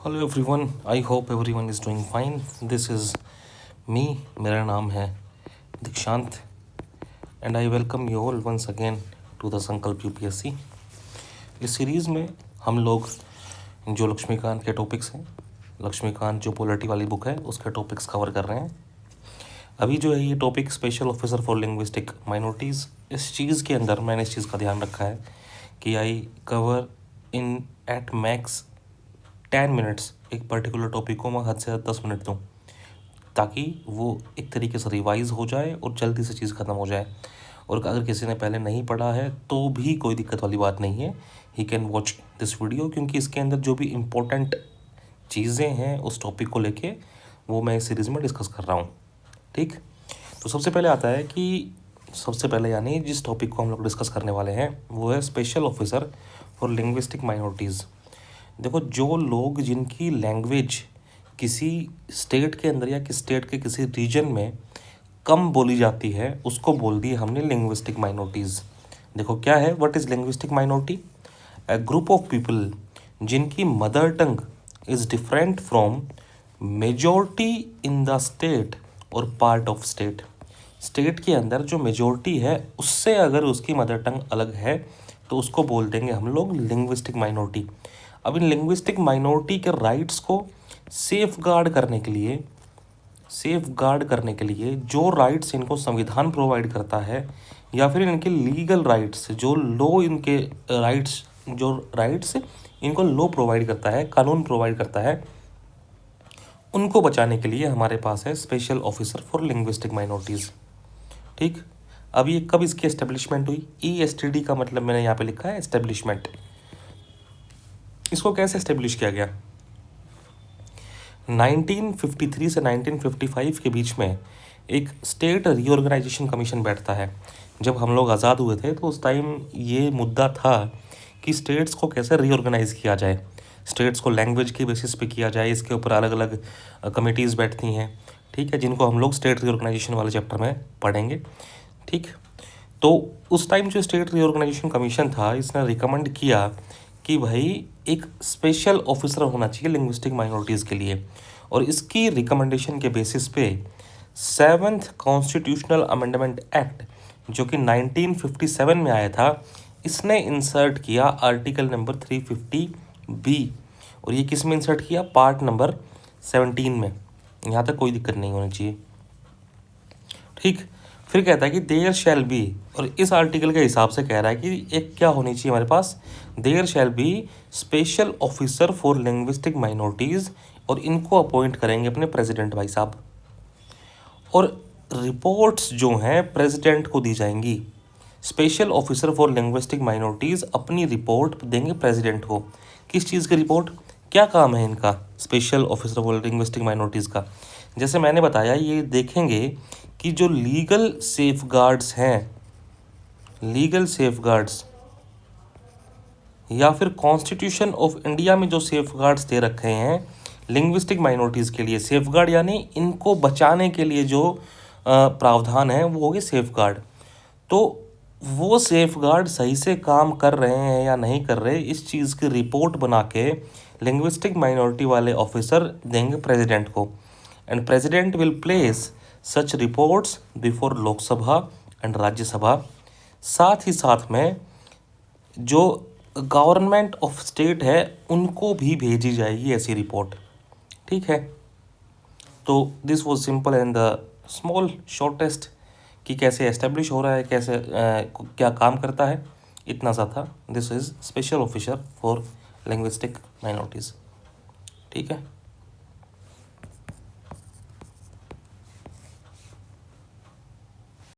Hello everyone, I hope everyone is doing fine. This is me, मेरा नाम है Dikshant and I welcome you all once again to the Sankalp UPSC. इस series में हम लोग जो लक्ष्मीकांत के टॉपिक्स हैं, लक्ष्मीकांत जो पॉलिटी वाली बुक है उसके टॉपिक्स कवर कर रहे हैं। अभी जो है ये topic special officer for linguistic minorities, इस चीज़ के अंदर मैंने इस चीज़ का ध्यान रखा है कि I cover in at max 10 minutes एक पर्टिकुलर टॉपिक को मैं हद से हद 10 मिनट दूँ, ताकि वो एक तरीके से रिवाइज़ हो जाए और जल्दी से चीज़ ख़त्म हो जाए। और अगर किसी ने पहले नहीं पढ़ा है तो भी कोई दिक्कत वाली बात नहीं है, he can watch this video, क्योंकि इसके अंदर जो भी इम्पोर्टेंट चीज़ें हैं उस टॉपिक को लेके वो मैं इस सीरीज़ में डिस्कस कर रहा हूँ। ठीक, तो सबसे पहले आता है कि सबसे पहले यानी जिस टॉपिक को हम लोग डिस्कस करने वाले हैं वो है special officer for linguistic minorities. देखो, जो लोग जिनकी लैंग्वेज किसी स्टेट के अंदर या किस स्टेट के किसी रीजन में कम बोली जाती है उसको बोल दी हमने लिंग्विस्टिक माइनॉरिटीज़। देखो क्या है, what is linguistic minority? A group of people जिनकी mother tongue is different from majority in the state और पार्ट ऑफ स्टेट। स्टेट के अंदर जो मेजॉरिटी है उससे अगर उसकी मदर टंग अलग है तो उसको बोल देंगे हम लोग लिंग्विस्टिक माइनॉरिटी। अब इन लिंग्विस्टिक माइनॉरिटी के राइट्स को सेफ गार्ड करने के लिए जो राइट्स इनको संविधान प्रोवाइड करता है या फिर इनके लीगल राइट्स जो लो इनके राइट्स इनको लो प्रोवाइड करता है, कानून प्रोवाइड करता है, उनको बचाने के लिए हमारे पास है special officer for linguistic minorities. ठीक, अब ये कब इसकी एस्टेब्लिशमेंट हुई? ESTD का मतलब मैंने यहाँ पे लिखा है एस्टेब्लिशमेंट। इसको कैसे एस्टेब्लिश किया गया? 1953 से 1955 के बीच में एक स्टेट रीऑर्गेनाइजेशन कमीशन बैठता है। जब हम लोग आज़ाद हुए थे तो उस टाइम ये मुद्दा था कि स्टेट्स को कैसे रीऑर्गेनाइज़ किया जाए, स्टेट्स को लैंग्वेज के बेसिस पे किया जाए। इसके ऊपर अलग अलग कमिटीज़ बैठती हैं, ठीक है, जिनको हम लोग स्टेट रीऑर्गेनाइजेशन वाले चैप्टर में पढ़ेंगे। ठीक, तो उस टाइम जो स्टेट रीऑर्गेनाइजेशन कमीशन था इसने रिकमेंड किया कि भाई एक स्पेशल ऑफिसर होना चाहिए लिंग्विस्टिक माइनॉरिटीज़ के लिए, और इसकी रिकमेंडेशन के बेसिस पे 7th कॉन्स्टिट्यूशनल अमेंडमेंट एक्ट जो कि 1957 में आया था, इसने इंसर्ट किया आर्टिकल नंबर 350B। और ये किस में इंसर्ट किया? पार्ट नंबर 17 में। यहाँ तक कोई दिक्कत नहीं होनी चाहिए। ठीक, फिर कहता है कि देयर शैल बी, और इस आर्टिकल के हिसाब से कह रहा है कि एक क्या होनी चाहिए हमारे पास, there shall be special officer for linguistic minorities, और इनको अपॉइंट करेंगे अपने प्रेसिडेंट भाई साहब, और रिपोर्ट्स जो हैं प्रेसिडेंट को दी जाएंगी। Special officer for linguistic minorities अपनी रिपोर्ट देंगे प्रेसिडेंट को। किस चीज़ की रिपोर्ट? क्या काम है इनका special officer for linguistic minorities का? जैसे मैंने बताया, ये देखेंगे कि जो लीगल सेफगार्ड्स हैं, लीगल सेफगार्ड्स या फिर कॉन्स्टिट्यूशन ऑफ इंडिया में जो सेफगार्ड्स दे रखे हैं लिंग्विस्टिक माइनॉरिटीज़ के लिए, सेफगार्ड यानी इनको बचाने के लिए जो प्रावधान है वो हो गए सेफगार्ड। तो वो सेफगार्ड सही से काम कर रहे हैं या नहीं कर रहे, इस चीज़ की रिपोर्ट बना के लिंग्विस्टिक माइनॉरिटी वाले ऑफिसर देंगे प्रेसिडेंट को, and president will place such reports before Lok Sabha and Rajya Sabha. साथ ही साथ में जो गवर्नमेंट ऑफ स्टेट है उनको भी भेजी जाएगी ऐसी रिपोर्ट। ठीक है, तो this was simple and the small shortest कि कैसे एस्टेब्लिश हो रहा है, कैसे क्या काम करता है, इतना सा था। This is special officer for linguistic minorities. ठीक है।